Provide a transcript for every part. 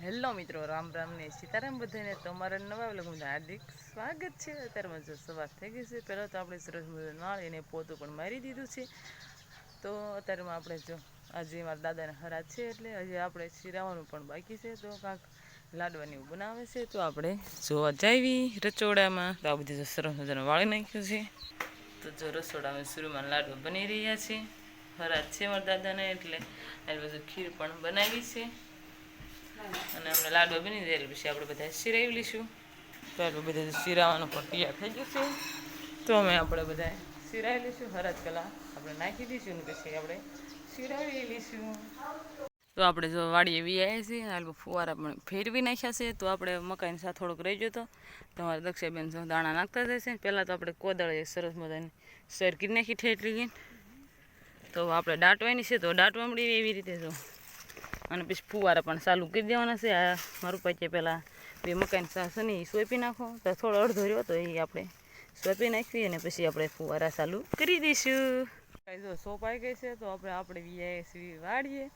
Hello મિત્રો, રામ રામ ને સીતારામ બધાને તમારા નવા વ્લોગમાં હાર્દિક સ્વાગત છે। અત્યારમાં જો સવાર થઈ ગઈ છે। પહેલાં તો આપણે સરસ મજાનું નાળીને પોતું પણ મારી દીધું છે। તો અત્યારમાં આપણે જો આજે મારા દાદાને હરાજ છે એટલે હજી આપણે શીરાવાનું પણ બાકી છે। તો કાંક લાડવાની એવું બનાવે છે તો આપણે જોવા જાવી રચોડામાં। તો આ બધી જો સરસ મજાનું વાળી નાખ્યું છે। તો જો રસોડામાં શરૂમાં લાડવા બની રહ્યા છે। હરાજ છે મારા દાદાને એટલે આ બધું ખીર પણ બનાવી છે અને આપણે લાડવા બની જાય પછી આપણે બધા શીરાવી લઈશું। તો આપણે બધા શીરાવાનું પણ તૈયાર થઈ ગયું છે। તો અમે આપણે બધા શીરાવી લઈશું। હરાજ કલા આપણે નાખી દઈશું ને પછી આપણે શીરાવી લઈશું। તો આપણે જો વાડીએ વી આવ્યા છીએ હાલ ફુવારા પણ ફેરવી નાખ્યા છે। તો આપણે મકાઈની સાથે થોડોક રહી ગયો તો તમારા દક્ષાબેન જો દાણા નાખતા જશે। પહેલાં તો આપણે કોદળે સરસ મજાની સરકી નાખી ઠેઠલી ગઈ। તો આપણે દાંટવાની છે તો દાંટવા મળી એવી રીતે જો અને પછી ફુવારા પણ ચાલુ કરી દેવાના છે। આ મારું પછી પહેલાં બે મકાઈની સાસ ને એ સોંપી નાખો તો થોડો અડધો રહ્યો તો એ આપણે સોંપી નાખીએ અને પછી આપણે ફુવારા ચાલુ કરી દઈશું। જો સોંપાઈ ગઈ છે તો આપણે વીઆઈસી વાળીએ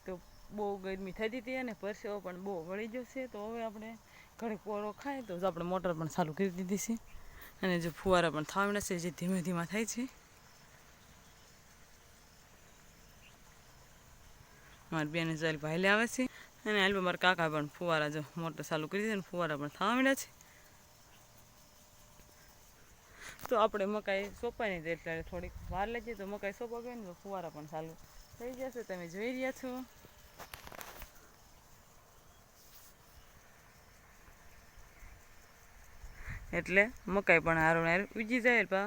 તો બહુ ગરમી થતી હતી અને પરસેવો પણ બહુ વળી ગયો છે। તો હવે આપણે ઘડીક પોરો ખાય તો આપણે મોટર પણ ચાલુ કરી દીધી છે અને જો ફુવારા પણ થવા મળે છે જે ધીમે ધીમે થાય છે। મારી બેન ચાલ ભાઈ આવે છે અને હાલ મારા કાકા પણ ફુવારા જો મોટર ચાલુ કરી દીધી ને ફુવારા પણ થવા મળ્યા છે। તો આપણે મકાઈ સોંપાઈ નહીં એટલે થોડીક વાર લાગી તો મકાઈ સોંપા ગઈ ને તો ફુવારા પણ ચાલુ થઈ જશે। તમે જોઈ રહ્યા છો એટલે મકાઈ પણ હારું હારું ઉગી જાય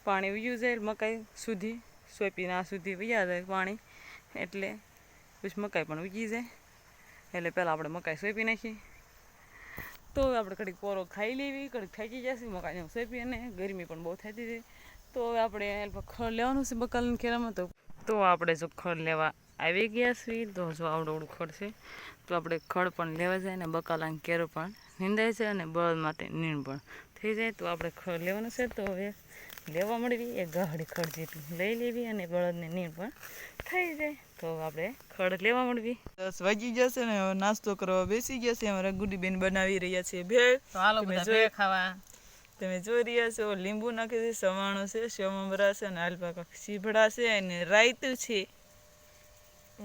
પાણી ઉગ્યું જાય મકાઈ સુધી સોંપીને આ સુધી વયા જાય પાણી એટલે પછી મકાઈ પણ ઉગી જાય। એટલે પહેલાં આપણે મકાઈ સોંપી નાખી તો હવે આપણે કડીક પોરો ખાઈ લેવી કડીક થાકી જશે મકાઈને સોંપી અને ગરમી પણ બહુ થતી હતી। તો હવે આપણે ખડ લેવાનું છે બકાલની ખેરામાં તો આપણે જો ખડ લેવા આવી ગયા છીએ। તો જો આવડું ખડ છે તો આપણે ખડ પણ લેવા જાય ને બકાલાની કેરો પણ નીંદાય છે અને બળદ માટે નીણ પણ થઈ જાય। તો આપણે ખડ લેવાનું છે તો હવે લેવા મળવી એ ગાહડી ખડ જેટલું લઈ લેવી અને બળદને નીણ પણ થઈ જાય। તો આપણે ખડ લેવા મળવી 10 વાગી જશે ને નાસ્તો કરવા બેસી ગયા છે। અમારા ગુડીબેન બનાવી રહ્યા છે ભેળ। હાલો બધા ભેળ ખાવા। તમે જોઈ રહ્યા છો લીંબુ નાખી છે સવાણું છે સેવમરા છે અને આલપા સીભડા છે અને રાયતું છે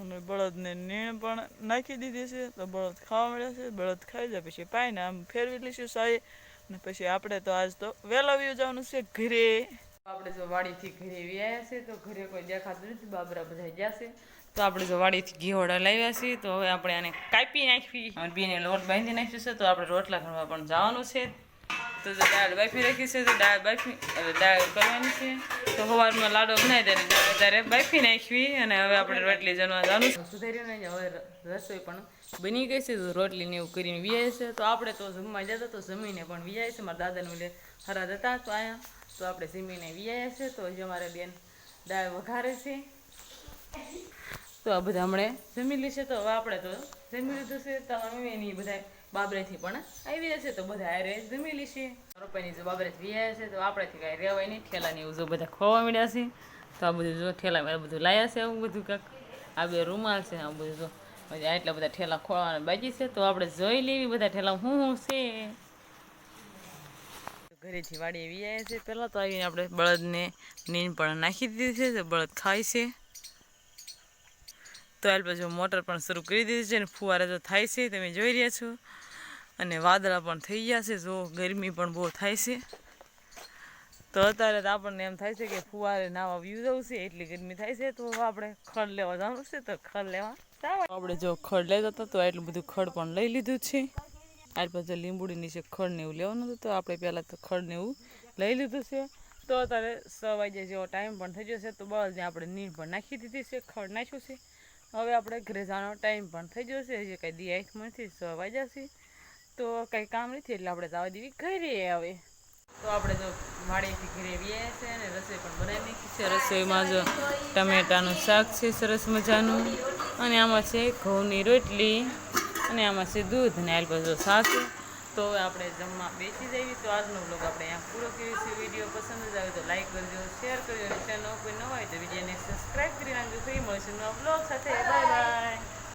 અને બળદને નીણ પણ નાખી દીધી છે। તો બળદ ખાવા મળ્યા છે બળદ ખાઈ જાય પછી પાઈને આમ ફેરવી લઈશું સાહેબ અને પછી આપણે તો આજ તો વહેલા વ્યુ જવાનું છે ઘરે। આપણે જો વાડીથી ઘરે વ્યાયા છે તો ઘરે કોઈ દેખાતું નથી બાબરા બધા જશે। તો આપણે જો વાડીથી ઘીહોડા લાવ્યા છીએ તો હવે આપણે આને કાપી નાખવી અને બેને લોટ બાંધી નાખ્યું છે। તો આપણે રોટલા ઘડવા પણ જવાનું છે। તો જો દાળ બાફી રાખી છે તો દાળ બાફી દાળ કરવાની છે। તો સવારમાં લાડો બનાવી દે ત્યારે બાફી નાખવી અને હવે આપણે રોટલી જમવા જવાનું સુધાર્યું નહીં હવે રસોઈ પણ બની ગઈ છે। તો રોટલીને એવું કરીને વ્યાય છે તો આપણે તો જમવા જતા તો જમીને પણ વ્યાય છે। મારા દાદાને એટલે હરાદ હતા તો અહીંયા તો આપણે જમીને વ્યાયા છે। તો હજી અમારે બેન દાળ વઘારે છે। તો આ બધા હમણાં જમી લેશે તો હવે આપણે તો જમી લીધું છે। તમારા મમ્મી એ બધા બાબરેથી પણ આવી જશે તો બધા હારે જમી લેશે। રૂપિયાની જો બાબરેથી વ્યાયા છે તો આપણેથી કાંઈ રહેવાય નહીં ઠેલાની એવું જો બધા ખોવા મળ્યા છે। તો આ બધું જો ઠેલામાં બધું લાયા છે આવું બધું કાંક આ બે રૂમાલ છે આવું બધું જો પછી આટલા બધા ઠેલા ખોવાના બાકી છે। તો આપણે જોઈ લેવી બધા ઠેલા શું છે। ઘરેથી વાડી એવી આવ્યા છે પહેલાં તો આવીને આપણે બળદને નીણ પણ નાખી દીધી છે તો બળદ ખાય છે। તો હાલ પછી મોટર પણ શરૂ કરી દીધી છે અને ફુવારા જો થાય છે તમે જોઈ રહ્યા છો અને વાદળા પણ થઈ ગયા છે જો ગરમી પણ બહુ થાય છે। તો અત્યારે તો આપણને એમ થાય છે કે ફુવારે નાવા વ્યૂ જવું છે એટલી ગરમી થાય છે। તો આપણે ખડ લેવા જવાનું છે તો ખડ લેવા આપણે જો ખડ લેતા હતા તો એટલું બધું ખડ પણ લઈ લીધું છે। આ પછી લીંબુડી નીચે ખડ ને એવું લેવાનું હતું તો આપણે પહેલાં તો ખડ ને એવું લઈ લીધું છે। તો અત્યારે 6 વાગ્યા જેવો ટાઈમ પણ થઈ જશે તો બળદને આપણે નીણ પણ નાખી દીધી છે ખડ નાખ્યું છે। હવે આપણે ઘરે જવાનો ટાઈમ પણ થઈ જશે હજી કાંઈ દી આંખમાં નથી 6 વાગ્યા છે તો કંઈ કામ નથી એટલે આપણે જવા દેવી ઘરે આવે। તો આપણે જો વાડીથી ઘરે વ્યાયા છે અને રસોઈ પણ બનાવી નાખી છે। રસોઈમાં જો ટમેટાનું શાક છે સરસ મજાનું અને આમાં છે ઘઉંની રોટલી અને આમાં છે દૂધ અને હાલ પછી છાશ છે। તો હવે આપણે જમવા બેસી જઈએ। તો આજનો બ્લોગ આપણે અહીંયા પૂરો કરીએ છીએ। વિડીયો પસંદ જ આવે તો લાઈક કરજો શેર કરજો અને ચેનલ કોઈ ન હોય તો વિડીયોને સબસ્ક્રાઈબ કરી નાખજો। ફરી મળીશું નવા બ્લોગ સાથે બાય બાય।